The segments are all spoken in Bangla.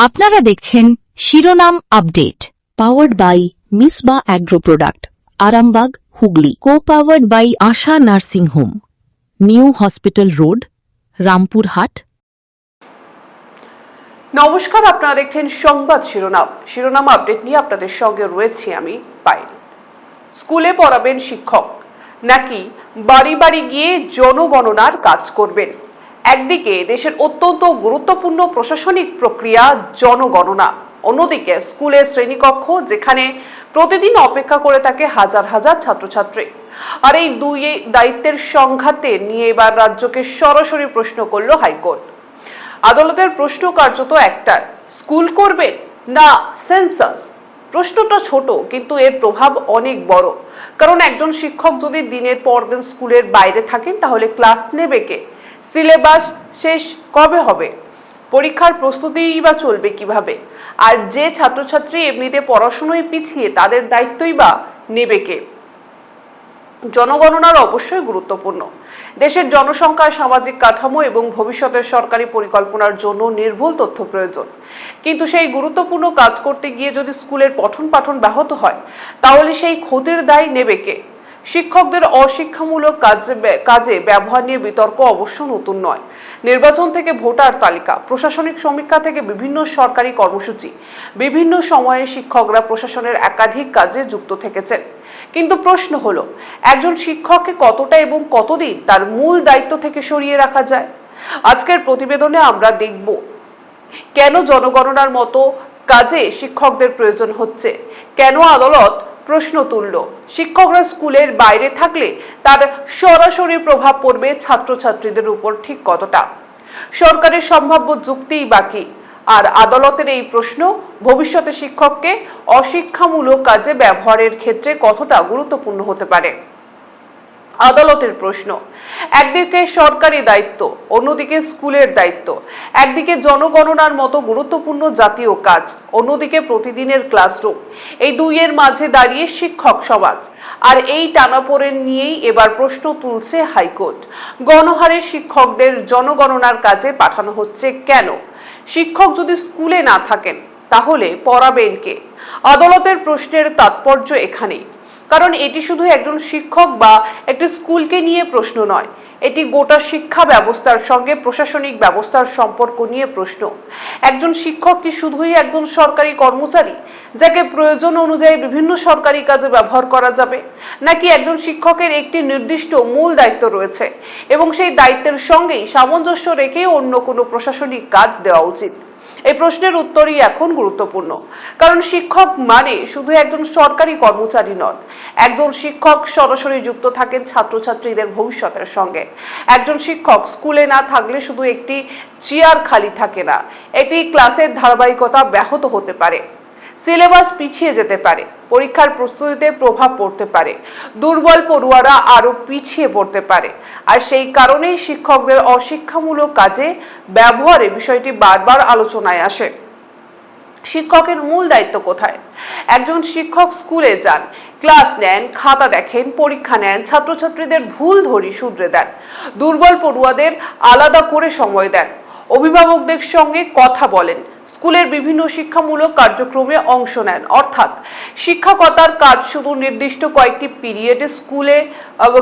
আপনারা দেখছেন শিরোনাম update, powered by Misba agro product, Arambagh, Hooghly. Co powered by Asha nursing home, new hospital road, Rampurhat. নমস্কার, আপনারা দেখছেন সংবাদ শিরোনাম আপডেট নিয়ে আপনাদের সঙ্গে রয়েছি আমি পায়েল। স্কুলে পড়াবেন শিক্ষক নাকি বাড়ি বাড়ি গিয়ে জনগণনার কাজ করবেন? একদিকে দেশের অত্যন্ত গুরুত্বপূর্ণ প্রশাসনিক প্রক্রিয়া জনগণনা, অন্যদিকে স্কুলের শ্রেণীকক্ষ যেখানে প্রতিদিন অপেক্ষা করে থাকে হাজার হাজার ছাত্রছাত্রী। আর এই দুই দায়িত্বের সংঘাতে নিয়ে এবার রাজ্যকে সরাসরি প্রশ্ন করল হাইকোর্ট। আদালতের প্রশ্ন কার্যত একটাই, স্কুল করবেন না সেন্সাস? প্রশ্নটা ছোট, কিন্তু এর প্রভাব অনেক বড়। কারণ একজন শিক্ষক যদি দিনের পর দিন স্কুলের বাইরে থাকেন তাহলে ক্লাস নেবে কে? সিলেবাস শেষ কবে হবে? পরীক্ষার প্রস্তুতিই বা চলবে কিভাবে? আর যে ছাত্রছাত্রী এমনিতে পড়াশোনায় পিছিয়ে তাদের দায়িত্বই বা নেবে কে? জনগণনার অবশ্যই গুরুত্বপূর্ণ। দেশের জনসংখ্যা, সামাজিক কাঠামো এবং ভবিষ্যতের সরকারি পরিকল্পনার জন্য নির্ভুল তথ্য প্রয়োজন। কিন্তু সেই গুরুত্বপূর্ণ কাজ করতে গিয়ে যদি স্কুলের পঠন পাঠন ব্যাহত হয়, তাহলে সেই ক্ষতির দায় নেবে কে? শিক্ষকদের অশিক্ষামূলক কাজে ব্যবহার নিয়ে বিতর্ক অবশ্য নতুন নয়। নির্বাচন থেকে ভোটার তালিকা, প্রশাসনিক সমীক্ষা থেকে বিভিন্ন সরকারি কর্মসূচি, বিভিন্ন সময়ে শিক্ষকরা প্রশাসনের একাধিক কাজে যুক্ত থেকেছেন। কিন্তু প্রশ্ন হলো, একজন শিক্ষককে কতটা এবং কতদিন তার মূল দায়িত্ব থেকে সরিয়ে রাখা যায়? আজকের প্রতিবেদনে আমরা দেখব কেন জনগণনার মতো কাজে শিক্ষকদের প্রয়োজন হচ্ছে, কেন আদালত প্রশ্ন তুলল, শিক্ষকরা স্কুলের বাইরে থাকলে তার সরাসরি প্রভাব পড়বে ছাত্রছাত্রীদের উপর ঠিক কতটা, সরকারের সম্ভাব্য যুক্তিই বাকি, আর আদালতের এই প্রশ্ন ভবিষ্যতে শিক্ষককে অশিক্ষামূলক কাজে ব্যবহারের ক্ষেত্রে কতটা গুরুত্বপূর্ণ হতে পারে। আদালতের প্রশ্ন, একদিকে সরকারি দায়িত্ব, অন্যদিকে স্কুলের দায়িত্ব, একদিকে জনগণনার মতো গুরুত্বপূর্ণ জাতীয় কাজ, অন্যদিকে প্রতিদিনের ক্লাসরুম। এই দুইয়ের মাঝে দাঁড়িয়ে শিক্ষক সমাজ, আর এই টানাপোড়েন নিয়েই এবার প্রশ্ন তুলছে হাইকোর্ট। গণহারে শিক্ষকদের জনগণনার কাজে পাঠানো হচ্ছে কেন? শিক্ষক যদি স্কুলে না থাকেন তাহলে পড়াবেন কে? আদালতের প্রশ্নের তাৎপর্য এখানেই। কারণ এটি শুধু একজন শিক্ষক বা একটি স্কুলকে নিয়ে প্রশ্ন নয়, এটি গোটা শিক্ষা ব্যবস্থার সঙ্গে প্রশাসনিক ব্যবস্থার সম্পর্ক নিয়ে প্রশ্ন। একজন শিক্ষক কি শুধুই একজন সরকারি কর্মচারী যাকে প্রয়োজন অনুযায়ী বিভিন্ন সরকারি কাজে ব্যবহার করা যাবে, নাকি একজন শিক্ষকের একটি নির্দিষ্ট মূল দায়িত্ব রয়েছে এবং সেই দায়িত্বের সঙ্গেই সামঞ্জস্য রেখে অন্য কোনো প্রশাসনিক কাজ দেওয়া উচিত? এই প্রশ্নের উত্তরই এখন গুরুত্বপূর্ণ। কারণ শিক্ষক মানে শুধু একজন সরকারি কর্মচারী নন, একজন শিক্ষক সরাসরি যুক্ত থাকেন ছাত্রছাত্রীদের ভবিষ্যতের সঙ্গে। একজন শিক্ষক স্কুলে না থাকলে শুধু একটি চেয়ার খালি থাকে না, এটি ক্লাসের ধারাবাহিকতা ব্যাহত হতে পারে, সিলেবাস পিছিয়ে যেতে পারে, পরীক্ষার প্রস্তুতিতে প্রভাব পড়তে পারে, দুর্বল পড়ুয়ারা আরো পিছিয়ে পড়তে পারে। আর সেই কারণেই শিক্ষকদের অশিক্ষামূলক কাজে ব্যবহারের বিষয়টি বারবার আলোচনায় আসে। শিক্ষকের মূল দায়িত্ব কোথায়? একজন শিক্ষক স্কুলে যান, ক্লাস নেন, খাতা দেখেন, পরীক্ষা নেন, ছাত্রছাত্রীদের ভুল ধরি শুধরে দেন, দুর্বল পড়ুয়াদের আলাদা করে সময় দেন, অভিভাবকদের সঙ্গে কথা বলেন, স্কুলের বিভিন্ন শিক্ষামূলক কার্যক্রমে অংশ নেন। অর্থাৎ শিক্ষকতার কাজ শুধু নির্দিষ্ট কয়েকটি পিরিয়ডে স্কুলে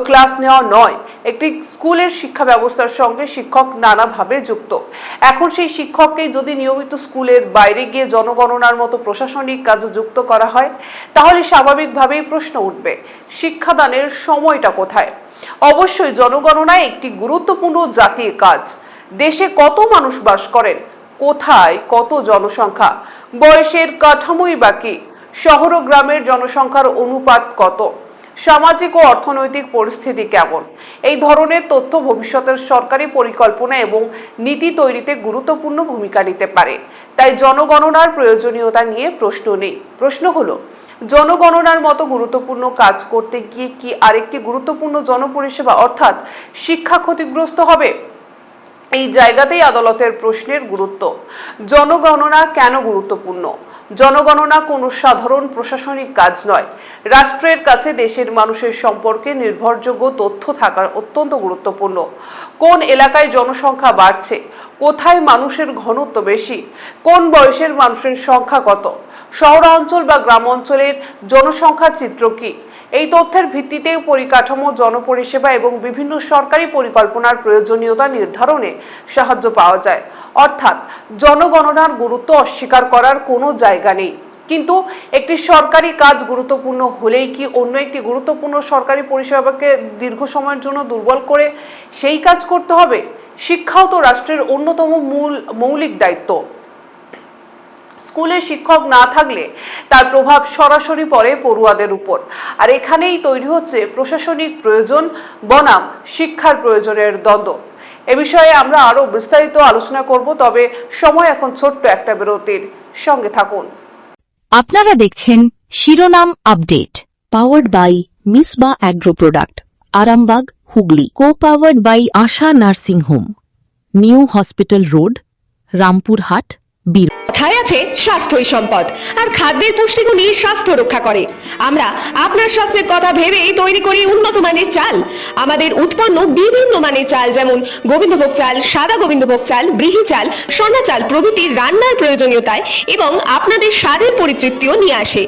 ক্লাস নেওয়া নয়, একটি স্কুলের শিক্ষা ব্যবস্থার সঙ্গে শিক্ষক নানাভাবে যুক্ত। এখন সেই শিক্ষককে যদি নিয়মিত স্কুলের বাইরে গিয়ে জনগণনার মতো প্রশাসনিক কাজে যুক্ত করা হয়, তাহলে স্বাভাবিকভাবেই প্রশ্ন উঠবে, শিক্ষাদানের সময়টা কোথায়? অবশ্যই জনগণনায় একটি গুরুত্বপূর্ণ জাতীয় কাজ। দেশে কত মানুষ বাস করেন, কোথায় কত জনসংখ্যা, বয়সের কাঠামোই বাকি, শহর ও গ্রামের জনসংখ্যার অনুপাত কত, সামাজিক ও অর্থনৈতিক পরিস্থিতি কেমন, এই ধরনের তথ্য ভবিষ্যতের সরকারি পরিকল্পনা এবং নীতি তৈরিতে গুরুত্বপূর্ণ ভূমিকা নিতে পারে। তাই জনগণনার প্রয়োজনীয়তা নিয়ে প্রশ্ন নেই। প্রশ্ন হলো, জনগণনার মতো গুরুত্বপূর্ণ কাজ করতে গিয়ে কি আরেকটি গুরুত্বপূর্ণ জনপরিষেবা অর্থাৎ শিক্ষা ক্ষতিগ্রস্ত হবে? এই জায়গাতেই আদালতের প্রশ্নের গুরুত্ব। জনগণনা কেন গুরুত্বপূর্ণ? জনগণনা কোনো সাধারণ প্রশাসনিক কাজ নয়। রাষ্ট্রের কাছে দেশের মানুষের সম্পর্কে নির্ভরযোগ্য তথ্য থাকা অত্যন্ত গুরুত্বপূর্ণ। কোন এলাকায় জনসংখ্যা বাড়ছে, কোথায় মানুষের ঘনত্ব বেশি, কোন বয়সের মানুষের সংখ্যা কত, শহরাঞ্চল বা গ্রাম অঞ্চলের জনসংখ্যার চিত্র কি, এই তথ্যের ভিত্তিতে পরিকাঠামো, জনপরিষেবা এবং বিভিন্ন সরকারি পরিকল্পনার প্রয়োজনীয়তা নির্ধারণে সাহায্য পাওয়া যায়। অর্থাৎ জনগণনার গুরুত্ব অস্বীকার করার কোনো জায়গা নেই। কিন্তু একটি সরকারি কাজ গুরুত্বপূর্ণ হলেই কি অন্য একটি গুরুত্বপূর্ণ সরকারি পরিষেবাকে দীর্ঘ সময়ের জন্য দুর্বল করে সেই কাজ করতে হবে? শিক্ষাও তো রাষ্ট্রের অন্যতম মৌলিক দায়িত্ব। স্কুলে শিক্ষক না থাকলে তার প্রভাব সরাসরি পড়ে পড়ুয়াদের উপর। আর এখানেই তৈরি হচ্ছে প্রশাসনিক প্রয়োজন বনাম শিক্ষার প্রয়োজনের দ্বন্দ্ব। এ বিষয়ে আমরা আরো বিস্তারিত আলোচনা করব, তবে সময় এখন ছোট্ট একটা বিরতির। সঙ্গে থাকুন। আপনারা দেখছেন শিরোনাম update, powered by Misba agro product, Arambagh, Hooghly. Co powered by Asha nursing home, new hospital road, Rampurhat, বীর। কথায় আছে স্বাস্থ্যই সম্পদ, আর খাদ্যের পুষ্টিগুণই স্বাস্থ্য রক্ষা করে। আমরা আপনার স্বাস্থ্যের কথা ভেবেই তৈরি করি উন্নত মানের চাল। আমাদের উৎপন্ন বিভিন্ন মানের চাল, যেমন গোবিন্দভোগ চাল, সাদা গোবিন্দভোগ চাল, ব্রিহি চাল, সোনা চাল প্রভৃতির রান্নার প্রয়োজনীয়তায় এবং আপনাদের স্বাদের পরিতৃপ্তিও নিয়ে আসে।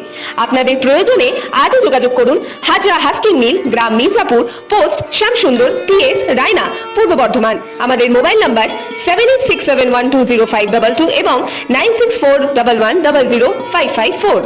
আপনাদের প্রয়োজনে আজই যোগাযোগ করুন হাজরা হাস্কিং মিল, গ্রাম মির্জাপুর, পোস্ট শ্যামসুন্দর, PS রায়না, পূর্ব বর্ধমান। আমাদের মোবাইল নাম্বার 7867120522 এবং 9641100554।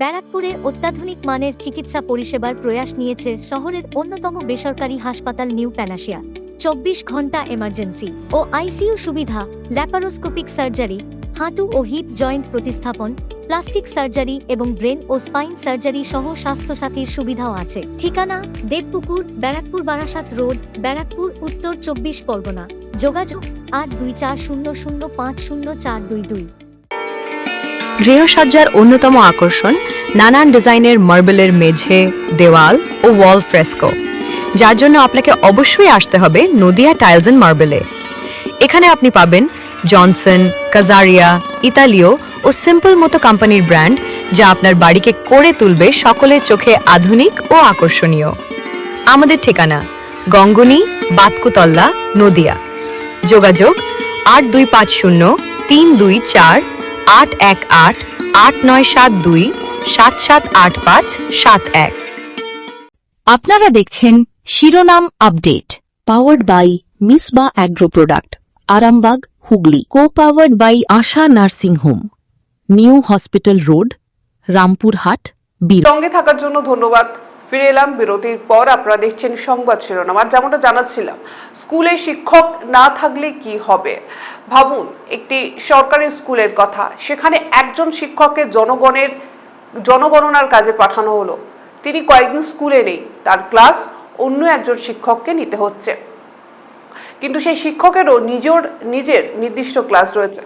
ব্যারাকপুরে অত্যাধুনিক মানের চিকিৎসা পরিষেবার প্রয়াস নিয়েছে শহরের অন্যতম বেসরকারি হাসপাতাল নিউ প্যানাশিয়া। 24 ঘন্টা এমার্জেন্সি ও ICU সুবিধা, ল্যাপারোস্কোপিক সার্জারি, হাঁটু ও হিপ জয়েন্ট প্রতিস্থাপন, প্লাস্টিক সার্জারি এবং ব্রেন ও স্পাইন সার্জারি সহ স্বাস্থ্যসাথীর সুবিধাও আছে। ঠিকানা দেবপুকুর, ব্যারাকপুর, বারাসাত রোড, ব্যারাকপুর, উত্তর 24 পরগনা। যোগাযোগ 8240050422। গৃহসজ্জার অন্যতম আকর্ষণ নানান ডিজাইনের মার্বেলের মেঝে, দেওয়াল ও ওয়াল ফ্রেস্কো, যার জন্য আপনাকে অবশ্যই আসতে হবে নদিয়া টাইলস এন্ড মার্বেলে। এখানে আপনি পাবেন জনসন, কাজারিয়া, ইতালীয় ও সিম্পল মতো কোম্পানির ব্র্যান্ড, যা আপনার বাড়িকে করে তুলবে সকলের চোখে আধুনিক ও আকর্ষণীয়। আমাদের ঠিকানা গঙ্গনি, বাতকুতল্লা, নদিয়া। যোগাযোগ 8252-328-818-8972-778571। আপনারা দেখছেন শিরোনাম update, powered by Misba agro product, Arambagh, Hooghly. Co powered by Asha nursing home, new hospital road, Rampurhat, বীর। সঙ্গে থাকার জন্য ধন্যবাদ। ফিরে এলাম বিরতির পর। আপনারা দেখছেন সংবাদ শিরোনাম। আর যেমনটা জানাচ্ছিলাম, স্কুলে শিক্ষক না থাকলে কি হবে। ভাবুন একটি সরকারি স্কুলের কথা, সেখানে একজন শিক্ষককে জনগণনার কাজে পাঠানো হলো। তিনি কয়েকদিন স্কুলে নেই, তার ক্লাস অন্য একজন শিক্ষককে নিতে হচ্ছে। কিন্তু সেই শিক্ষকেরও নিজের নির্দিষ্ট ক্লাস রয়েছে,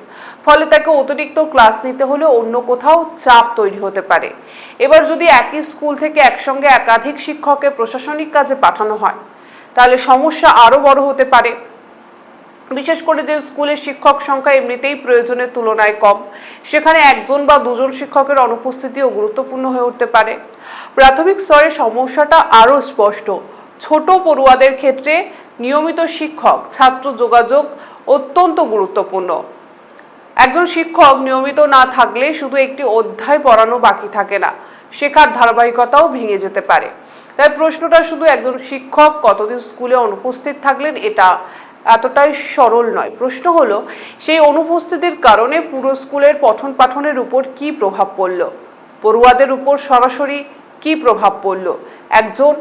ফলে তাকে অতিরিক্ত ক্লাস নিতে হলে অন্য কোথাও চাপ তৈরি হতে পারে। এবার যদি একই স্কুল থেকে একসঙ্গে একাধিক শিক্ষককে প্রশাসনিক কাজে পাঠানো হয়, তাহলে সমস্যা আরও বড় হতে পারে। বিশেষ করে যে স্কুলের শিক্ষক সংখ্যা এমনিতেই প্রয়োজনের তুলনায় কম, সেখানে একজন বা দুজন শিক্ষকের অনুপস্থিতিও গুরুত্বপূর্ণ হয়ে উঠতে পারে। প্রাথমিক স্তরে সমস্যাটা আরও স্পষ্ট। ছোট পড়ুয়াদের ক্ষেত্রে নিয়মিত শিক্ষক ছাত্র যোগাযোগ অত্যন্ত গুরুত্বপূর্ণ। একজন শিক্ষক নিয়মিত না থাকলে শুধু একটি অধ্যায় পড়ানো বাকি থাকে না, শেখার ধারাবাহিকতাও ভেঙে যেতে পারে। তাই প্রশ্নটা শুধু একজন শিক্ষক কতদিন স্কুলে অনুপস্থিত থাকলেন এটা এতটাই সরল নয়। প্রশ্ন হলো, সেই অনুপস্থিতির কারণে পুরো স্কুলের পঠন পাঠনের উপর কি প্রভাব পড়ল, পড়ুয়াদের উপর সরাসরি কি প্রভাব পড়ল। একজন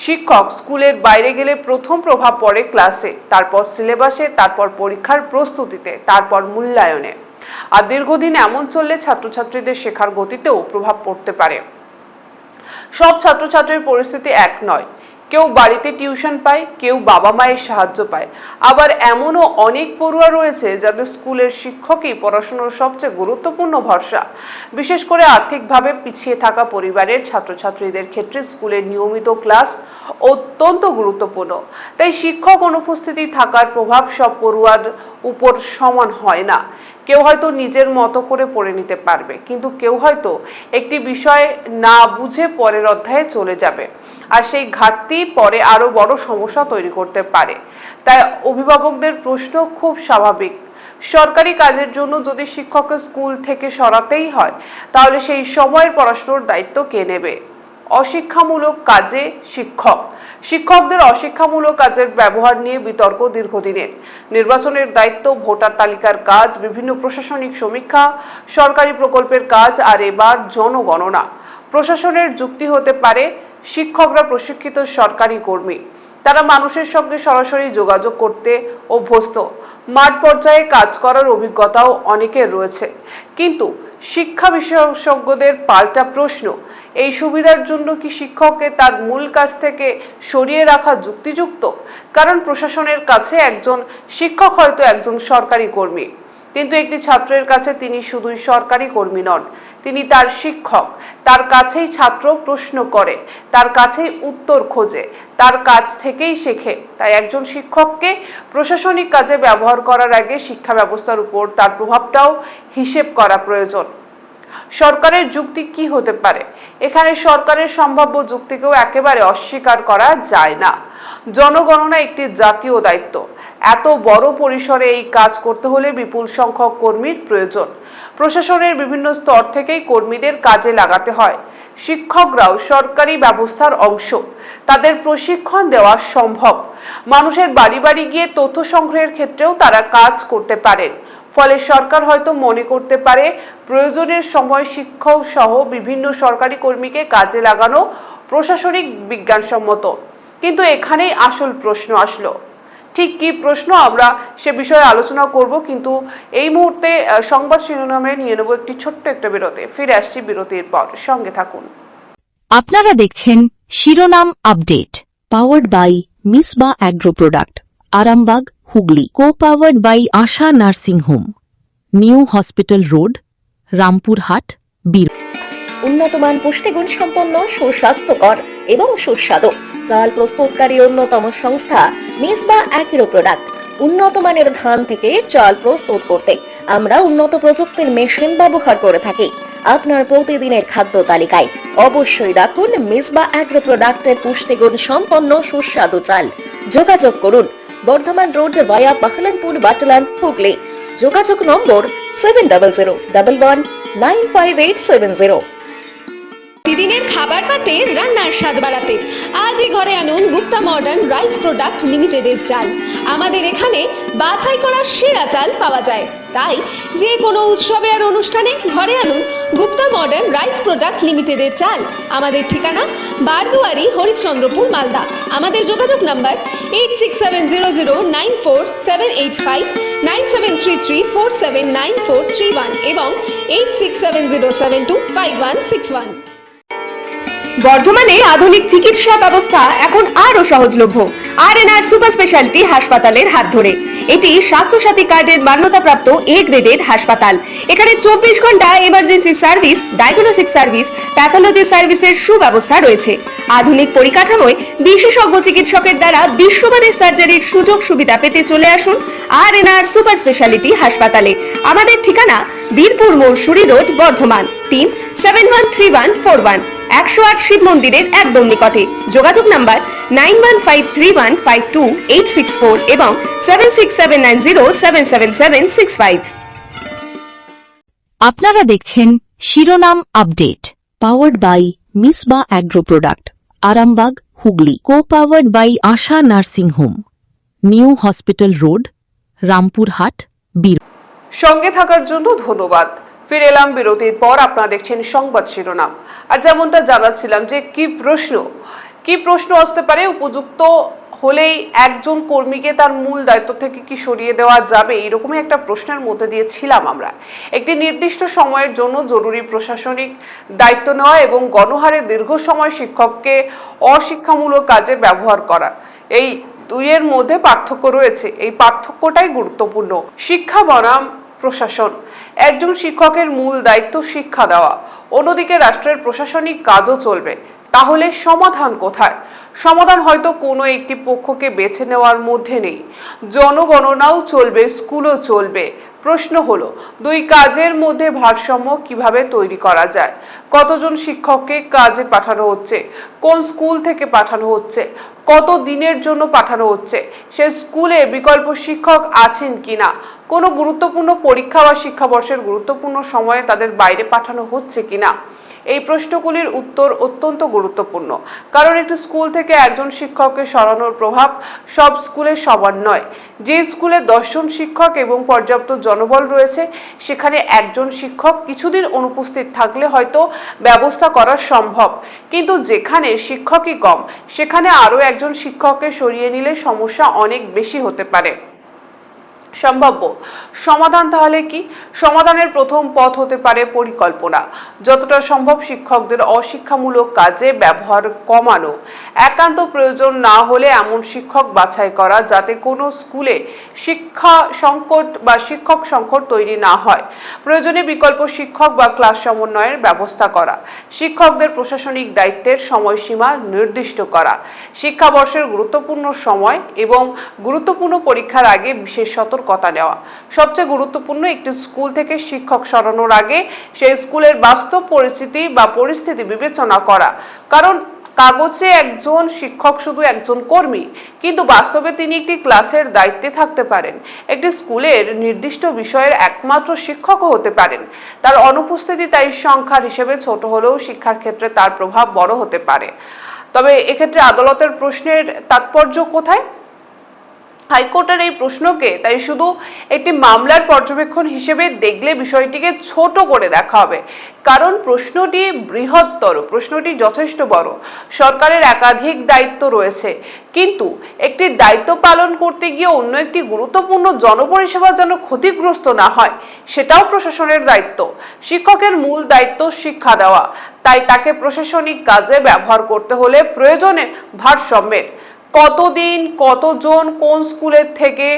শিক্ষক স্কুলের বাইরে গেলে প্রথম প্রভাব পড়ে ক্লাসে, তারপর সিলেবাসে, তারপর পরীক্ষার প্রস্তুতিতে, তারপর মূল্যায়নে। আর দীর্ঘদিন এমন চললে ছাত্রছাত্রীদের শেখার গতিতেও প্রভাব পড়তে পারে। সব ছাত্রছাত্রীর পরিস্থিতি এক নয়। কেউ বাড়িতে টিউশন পায়, কেউ বাবা মায়ের সাহায্য পায়। আবার এমনও অনেক পড়ুয়া রয়েছে যাদের স্কুলের শিক্ষকই পড়াশোনার সবচেয়ে গুরুত্বপূর্ণ ভরসা। বিশেষ করে আর্থিকভাবে পিছিয়ে থাকা পরিবারের ছাত্রছাত্রীদের ক্ষেত্রে স্কুলের নিয়মিত ক্লাস অত্যন্ত গুরুত্বপূর্ণ। তাই শিক্ষক অনুপস্থিতি থাকার প্রভাব সব পড়ুয়ার উপর সমান হয় না। কেউ হয়তো নিজের মতো করে পড়ে নিতে পারবে, কিন্তু কেউ হয়তো একটি বিষয় না বুঝে পরের অধ্যায়ে চলে যাবে, আর সেই ঘাটতি পরে আরো বড় সমস্যা তৈরি করতে পারে। তাই অভিভাবকদের প্রশ্ন খুব স্বাভাবিক, সরকারি কাজের জন্য যদি শিক্ষককে স্কুল থেকে সরাতেই হয়, তাহলে সেই সময়ের পড়াশোনার দায়িত্ব কে নেবে? অশিক্ষামূলক কাজে শিক্ষকদের অশিক্ষামূলক কাজের ব্যবহার নিয়ে বিতর্ক দীর্ঘদিনের। নির্বাচনের দায়িত্ব, ভোটার তালিকার কাজ, বিভিন্ন প্রশাসনিক সমীক্ষা, সরকারি প্রকল্পের কাজ, আর এবার জনগণনা। প্রশাসনের যুক্তি হতে পারে, শিক্ষকরা প্রশিক্ষিত সরকারি কর্মী, তারা মানুষের সঙ্গে সরাসরি যোগাযোগ করতে অভ্যস্ত, মাঠ পর্যায়ে কাজ করার অভিজ্ঞতাও অনেকের রয়েছে। কিন্তু শিক্ষা বিশেষজ্ঞদের পাল্টা প্রশ্ন, এই সুবিধার জন্য কি শিক্ষককে তার মূল কাজ থেকে সরিয়ে রাখা যুক্তিযুক্ত? কারণ প্রশাসনের কাছে একজন শিক্ষক হয়তো একজন সরকারি কর্মী, কিন্তু একটি ছাত্রের কাছে তিনি শুধুই সরকারি কর্মী নন, তিনি তার শিক্ষক। তার কাছেই ছাত্র প্রশ্ন করে, তার কাছেই উত্তর খোঁজে, তার কাছ থেকেই শেখে। তাই একজন শিক্ষককে প্রশাসনিক কাজে ব্যবহার করার আগে শিক্ষা ব্যবস্থার উপর তার প্রভাবটাও হিসেব করা প্রয়োজন। সরকারের যুক্তি কি হতে পারে? এখানে সরকারের সম্ভাব্য যুক্তিকেও একেবারে অস্বীকার করা যায় না। জনগণনা একটি জাতীয় দায়িত্ব। এত বড় পরিসরে এই কাজ করতে হলে বিপুল সংখ্যক কর্মীর প্রয়োজন। প্রশাসনের বিভিন্ন স্তর থেকেই কর্মীদের কাজে লাগাতে হয়। শিক্ষকরাও সরকারি ব্যবস্থার অংশ, তাদের প্রশিক্ষণ দেওয়া সম্ভব। মানুষের বাড়ি বাড়ি গিয়ে তথ্য সংগ্রহের ক্ষেত্রেও তারা কাজ করতে পারেন। ফলে সরকার হয়তো মনে করতে পারে প্রয়োজনের সময় শিক্ষক সহ বিভিন্ন সরকারি কর্মীকে কাজে লাগানো প্রশাসনিক বিজ্ঞানসম্মত। কিন্তু এখানেই আসল প্রশ্ন আসলো। ঠিক কি প্রশ্ন, আমরা সে বিষয়ে আলোচনা করব, কিন্তু এই মুহূর্তে সংবাদ শিরোনামে নিয়ে নেব একটি ছোট্ট একটা বিরতি। ফিরে আসছি বিরতির পর, সঙ্গে থাকুন। আপনারা দেখছেন শিরোনাম update, powered by Misba agro product, Arambagh, Hooghly. Co powered by Asha nursing home, new hospital road, Rampurhat, বীর। উন্নতমান পুষ্টিগুণ সম্পন্ন, সুস্বাস্থ্যকর এবং সুস্বাদু চাল প্রস্তুতকারী অন্যতম সংস্থা মিসবা অ্যাগ্রো প্রোডাক্ট। উন্নত মানের ধান থেকে চাল প্রস্তুত করতে আমরা উন্নত প্রযুক্তির মেশিন ব্যবহার করে থাকি। আপনার প্রতিদিনের খাদ্য তালিকায় অবশ্যই রাখুন মিসবা অ্যাগ্রো প্রোডাক্টের পুষ্টিগুণ সম্পন্ন সুস্বাদু চাল। যোগাযোগ করুন বর্ধমান রোড ভায়া বাহলানপুর, বাটলান, হুগলি। যোগাযোগ নম্বর 7001119580। প্রতিদিনের খাবার পাতে রান্নার স্বাদ বাড়াতে আজই ঘরে আনুন গুপ্তা মডার্ন রাইস প্রোডাক্ট লিমিটেডের চাল। আমাদের এখানে বাছাই করা সেরা চাল পাওয়া যায়, তাই যে কোনো উৎসবে আর অনুষ্ঠানে ঘরে আনুন গুপ্তা মডার্ন রাইস প্রোডাক্ট লিমিটেডের চাল। আমাদের ঠিকানা বারদুয়ারি, হরিশ্চন্দ্রপুর, মালদা। আমাদের যোগাযোগ নাম্বার 8670094785, 9733479431 এবং 8670725161। বর্ধমানে আধুনিক চিকিৎসা ব্যবস্থা এখন আরো সহজলভ্য আর.এন.আর সুপার স্পেশালিটি হাসপাতালের হাত ধরে। এটি স্বাস্থ্যসাথী কার্ডের মান্যতাপ্রাপ্ত এ গ্রেডের হাসপাতাল। এখানে 24 ঘন্টা emergency service, diagnostic service, pathology সার্ভিসের সুব্যবস্থা রয়েছে। আধুনিক পরিকাঠামোয় বিশেষজ্ঞ চিকিৎসকের দ্বারা বিশ্বমানের সার্জারির সুযোগ সুবিধা পেতে চলে আসুন আর.এন.আর সুপার স্পেশালিটি হাসপাতালে। আমাদের ঠিকানা বীরপুর মৌসুরি রোড, বর্ধমান। 3713141, 108 শিব মন্দিরের একদম নিকটে। যোগাযোগ নাম্বার 9153152864 এবং 7679077765। আপনারা দেখছেন শিরোনাম update, powered by Misba agro product, Arambagh, Hooghly. Co powered by Asha nursing home, new hospital road, Rampurhat, বীর। সঙ্গে থাকার জন্য ধন্যবাদ। ফিরে এলাম বিরতির পর। আপনারা দেখছেন সংবাদ শিরোনাম। আর যেমনটা জানাচ্ছিলাম যে কি প্রশ্ন আসতে পারে, উপযুক্ত হলেই একজন কর্মীকে তার মূল দায়িত্ব থেকে কি সরিয়ে দেওয়া যাবে, এরকমই একটা প্রশ্নের মধ্যে দিয়েছিলাম আমরা। একটি নির্দিষ্ট সময়ের জন্য জরুরি প্রশাসনিক দায়িত্ব নেওয়া এবং গণহারে দীর্ঘ সময় শিক্ষককে অশিক্ষামূলক কাজে ব্যবহার করা, এই দুইয়ের মধ্যে পার্থক্য রয়েছে। এই পার্থক্যটাই গুরুত্বপূর্ণ। শিক্ষা বনাম প্রশাসন। একজন শিক্ষকের মূল দায়িত্ব শিক্ষা দেওয়া, অন্যদিকে রাষ্ট্রের প্রশাসনিক কাজও চলবে। তাহলে সমাধান কোথায়? সমাধান হয়তো কোনো একটি পক্ষকে বেছে নেওয়ার মধ্যে নেই। জনগণনাও চলবে, স্কুলও চলবে। প্রশ্ন হলো, দুই কাজের মধ্যে ভারসাম্য কিভাবে তৈরি করা যায়? কতজন শিক্ষককে কাজে পাঠানো হচ্ছে, কোন স্কুল থেকে পাঠানো হচ্ছে, কত দিনের জন্য পাঠানো হচ্ছে, সে স্কুলে বিকল্প শিক্ষক আছেন কিনা, কোনো গুরুত্বপূর্ণ পরীক্ষা বা শিক্ষাবর্ষের গুরুত্বপূর্ণ সময়ে তাদের বাইরে পাঠানো হচ্ছে কিনা, এই প্রশ্নগুলির উত্তর অত্যন্ত গুরুত্বপূর্ণ। কারণ একটি স্কুল থেকে একজন শিক্ষককে সরানোর প্রভাব সব স্কুলে সমান নয়। যে স্কুলে 10 জন শিক্ষক এবং পর্যাপ্ত জনবল রয়েছে, সেখানে একজন শিক্ষক কিছুদিন অনুপস্থিত থাকলে হয়তো ব্যবস্থা করা সম্ভব, কিন্তু যেখানে শিক্ষকই কম, সেখানে আরও একজন শিক্ষককে সরিয়ে নিলে সমস্যা অনেক বেশি হতে পারে। সম্ভাব্য সমাধান তাহলে কি? সমাধানের প্রথম পথ হতে পারে পরিকল্পনা। যতটা সম্ভব শিক্ষকদের অশিক্ষামূলক কাজে ব্যবহার কমানো। একান্ত প্রয়োজন না হলে এমন শিক্ষক বাছাই করা যাতে কোনো স্কুলে শিক্ষা সংকট বা শিক্ষক সংকট তৈরি না হয়। প্রয়োজনে বিকল্প শিক্ষক বা ক্লাস সমন্বয়ের ব্যবস্থা করা। শিক্ষকদের প্রশাসনিক দায়িত্বের সময়সীমা নির্দিষ্ট করা। শিক্ষাবর্ষের গুরুত্বপূর্ণ সময় এবং গুরুত্বপূর্ণ পরীক্ষার আগে বিশেষ সতর্কতা নেওয়া। সবচেয়ে গুরুত্বপূর্ণ, একটি স্কুল থেকে শিক্ষক সরানোর আগে সেই স্কুলের বাস্তব পরিস্থিতি বিবেচনা করা। কারণ কাগজে একজন শিক্ষক শুধু একজন কর্মী, কিন্তু বাস্তবে তিনি একটি ক্লাসের দায়িত্বে থাকতে পারেন, একটি স্কুলের নির্দিষ্ট বিষয়ের একমাত্র শিক্ষকও হতে পারেন। তার অনুপস্থিতি তাই সংখ্যার হিসেবে ছোট হলেও শিক্ষার ক্ষেত্রে তার প্রভাব বড় হতে পারে। তবে এক্ষেত্রে আদালতের প্রশ্নের তাৎপর্য কোথায়? হাইকোর্টের এই প্রশ্নকে তাই শুধু একটি মামলার পর্যবেক্ষণ হিসেবে দেখলে বিষয়টিকে ছোট করে দেখা হবে। কারণ প্রশ্নটি বৃহত্তর, প্রশ্নটি যথেষ্ট বড়। সরকারের একাধিক দায়িত্ব রয়েছে, কিন্তু একটি দায়িত্ব পালন করতে গিয়ে অন্য একটি গুরুত্বপূর্ণ জনপরিষেবা যেন ক্ষতিগ্রস্ত না হয়, সেটাও প্রশাসনের দায়িত্ব। শিক্ষকের মূল দায়িত্ব শিক্ষা দেওয়া, তাই তাকে প্রশাসনিক কাজে ব্যবহার করতে হলে প্রয়োজনে ভারসাম্যের। কতদিন, কতজন, কোন স্কুলের থেকে,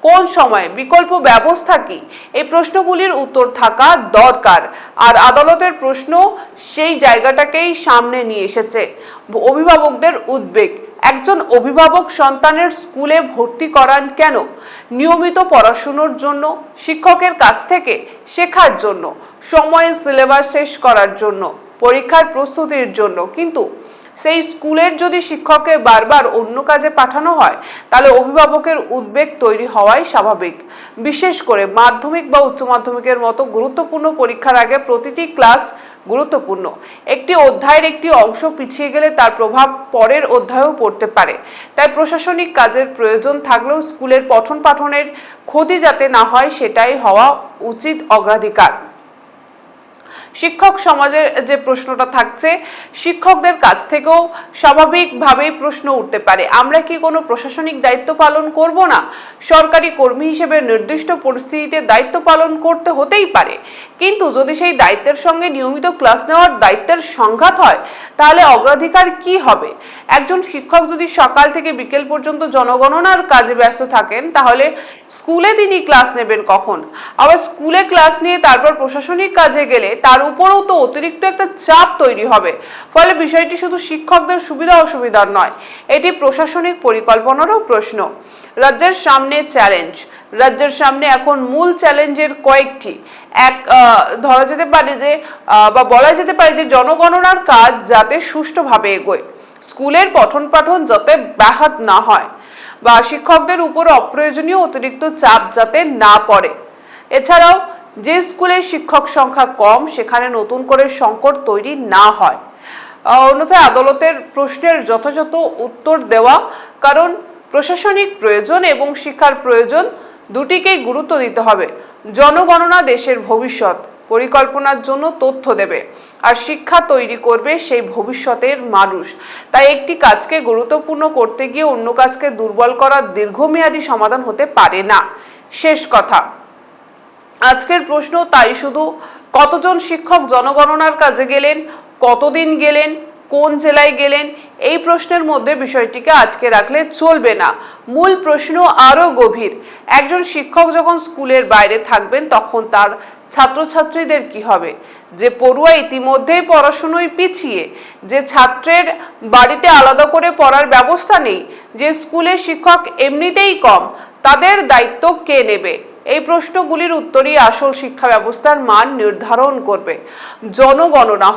কোন সময়, বিকল্প ব্যবস্থা কি, এই প্রশ্নগুলির উত্তর থাকা দরকার। আর আদালতের প্রশ্ন সেই জায়গাটাকেই সামনে নিয়ে এসেছে। অভিভাবকদের উদ্বেগ। একজন অভিভাবক সন্তানের স্কুলে ভর্তি করান কেন? নিয়মিত পড়াশুনোর জন্য, শিক্ষকের কাছ থেকে শেখার জন্য, সময়ে সিলেবাস শেষ করার জন্য, পরীক্ষার প্রস্তুতির জন্য। কিন্তু সেই স্কুলের যদি শিক্ষককে বারবার অন্য কাজে পাঠানো হয়, তাহলে অভিভাবকের উদ্বেগ তৈরি হওয়াই স্বাভাবিক। বিশেষ করে মাধ্যমিক বা উচ্চ মাধ্যমিকের মতো গুরুত্বপূর্ণ পরীক্ষার আগে প্রতিটি ক্লাস গুরুত্বপূর্ণ। একটি অধ্যায়ের একটি অংশ পিছিয়ে গেলে তার প্রভাব পরের অধ্যায়েও পড়তে পারে। তাই প্রশাসনিক কাজের প্রয়োজন থাকলেও স্কুলের পঠন পাঠনের ক্ষতি যাতে না হয়, সেটাই হওয়া উচিত অগ্রাধিকার। শিক্ষক সমাজের যে প্রশ্নটা থাকছে, শিক্ষকদের কাছ থেকেও স্বাভাবিকভাবেই প্রশ্ন উঠতে পারে, আমরা কি কোনো প্রশাসনিক দায়িত্ব পালন করব না? সরকারি কর্মী হিসেবে নির্দিষ্ট পরিস্থিতিতে দায়িত্ব পালন করতে হতেই পারে, কিন্তু যদি সেই দায়িত্বের সঙ্গে নিয়মিত ক্লাস নেওয়ার দায়িত্বের সংঘাত হয়, তাহলে অগ্রাধিকার কি হবে? একজন শিক্ষক যদি সকাল থেকে বিকেল পর্যন্ত জনগণনার কাজে ব্যস্ত থাকেন, তাহলে স্কুলে তিনি ক্লাস নেবেন কখন? আবার স্কুলে ক্লাস নিয়ে তারপর প্রশাসনিক কাজে গেলে তার উপরেও তো অতিরিক্ত একটা চাপ তৈরি হবে। ফলে বিষয়টি শুধু শিক্ষকদের সুবিধা অসুবিধার নয়, এটি প্রশাসনিক পরিকল্পনারও প্রশ্ন। রাজ্যের সামনে চ্যালেঞ্জ। রাজ্যের সামনে এখন মূল চ্যালেঞ্জের কয়েকটি। ধরা যেতে পারে যে বা বলা যেতে পারে যে জনগণনার কাজ যাতে সুষ্ঠুভাবে এগোয়, স্কুলের পঠন পাঠন যাতে ব্যাহত না হয়, বা শিক্ষকদের উপর অপ্রয়োজনীয় অতিরিক্ত চাপ যাতে না পড়ে। এছাড়াও যে স্কুলে শিক্ষক সংখ্যা কম, সেখানে নতুন করে সংকট তৈরি না হয়। অন্যথায় আদালতের প্রশ্নের যথাযথ উত্তর দেওয়া, কারণ প্রশাসনিক প্রয়োজন এবং শিক্ষার প্রয়োজন দুটিকেই গুরুত্ব দিতে হবে। জনগণনা দেশের ভবিষ্যৎ, পরিকল্পনার জন্য তথ্য দেবে, আর শিক্ষা তৈরি করবে সেই ভবিষ্যতের মানুষ। তাই একটি কাজকে গুরুত্বপূর্ণ করতে গিয়ে অন্য কাজকে দুর্বল করার দীর্ঘমেয়াদী সমাধান হতে পারে না। শেষ কথা, আজকের প্রশ্ন তাই শুধু কতজন শিক্ষক জনগণনার কাজে গেলেন, কতদিন গেলেন, কোন জেলায় গেলেন, এই প্রশ্নের মধ্যে বিষয়টিকে আটকে রাখলে চলবে না। মূল প্রশ্ন আরো গভীর। একজন শিক্ষক যখন স্কুলের বাইরে থাকবেন, তখন তার ছাত্রছাত্রীদের কি হবে? যে পড়ুয়া ইতিমধ্যেই পড়াশুনোয় পিছিয়ে, যে ছাত্রের বাড়িতে আলাদা করে পড়ার ব্যবস্থা নেই, যে স্কুলে শিক্ষক এমনিতেই কম, তাদের দায়িত্ব কে নেবে? এই প্রশ্নগুলির উত্তরই আসল শিক্ষা ব্যবস্থার মান নির্ধারণ করবে। জনগণনা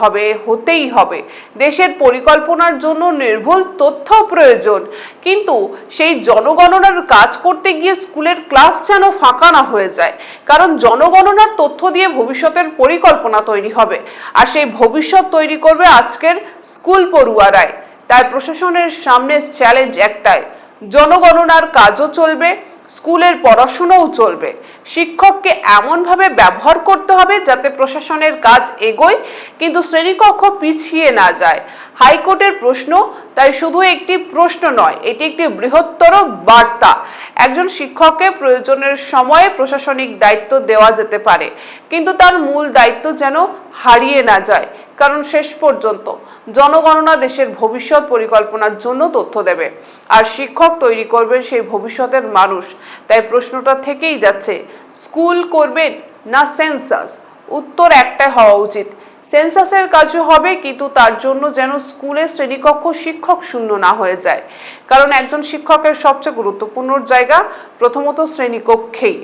হতেই হবে। দেশের পরিকল্পনার জন্য নির্ভুল তথ্য প্রয়োজন, কিন্তু সেই জনগণনার কাজ করতে গিয়ে স্কুলের ক্লাস যেন ফাঁকা না হয়ে যায়। কারণ জনগণনার তথ্য দিয়ে ভবিষ্যতের পরিকল্পনা তৈরি হবে, আর সেই ভবিষ্যৎ তৈরি করবে আজকের স্কুল পড়ুয়ারাই। তাই প্রশাসনের সামনে চ্যালেঞ্জ একটাই, জনগণনার কাজও চলবে, স্কুলের পড়াশোনাও চলবে। শিক্ষককে এমনভাবে ব্যবহার করতে হবে যাতে প্রশাসনের কাজ এগোয়, কিন্তু শ্রেণীকক্ষ পিছিয়ে না যায়। হাইকোর্টের প্রশ্ন তাই শুধু একটি প্রশ্ন নয়, এটি একটি বৃহত্তর বার্তা। একজন শিক্ষককে প্রয়োজনের সময়ে প্রশাসনিক দায়িত্ব দেওয়া যেতে পারে, কিন্তু তার মূল দায়িত্ব যেন হারিয়ে না যায়। কারণ শেষ পর্যন্ত জনগণনা দেশের ভবিষ্যৎ পরিকল্পনার জন্য তথ্য দেবে, আর শিক্ষক তৈরি করবেন সেই ভবিষ্যতের মানুষ। তাই প্রশ্নটা থেকেই যাচ্ছে, স্কুল করবেন না সেন্সাস? উত্তর একটাই হওয়া উচিত, সেন্সাসের কাজও হবে, কিন্তু তার জন্য যেন স্কুলের শ্রেণীকক্ষ শিক্ষক শূন্য না হয়ে যায়। কারণ একজন শিক্ষকের সবচেয়ে গুরুত্বপূর্ণ জায়গা প্রথমত শ্রেণীকক্ষেই।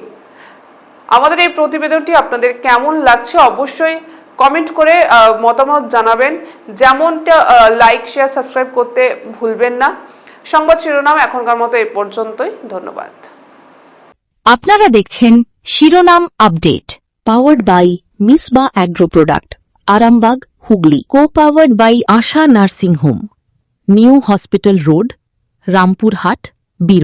আমাদের এই প্রতিবেদনটি আপনাদের কেমন লাগছে অবশ্যই কমেন্ট করে মতামত জানাবেন। যেমনটা লাইক, শেয়ার, সাবস্ক্রাইব করতে ভুলবেন না। সংবাদ শিরোনাম এখনকার মতো এই পর্যন্তই। ধন্যবাদ। আপনারা দেখছেন শিরোনাম update, powered by Misba agro product, Arambagh, Hooghly. Co powered by Asha nursing home, new hospital road, Rampurhat,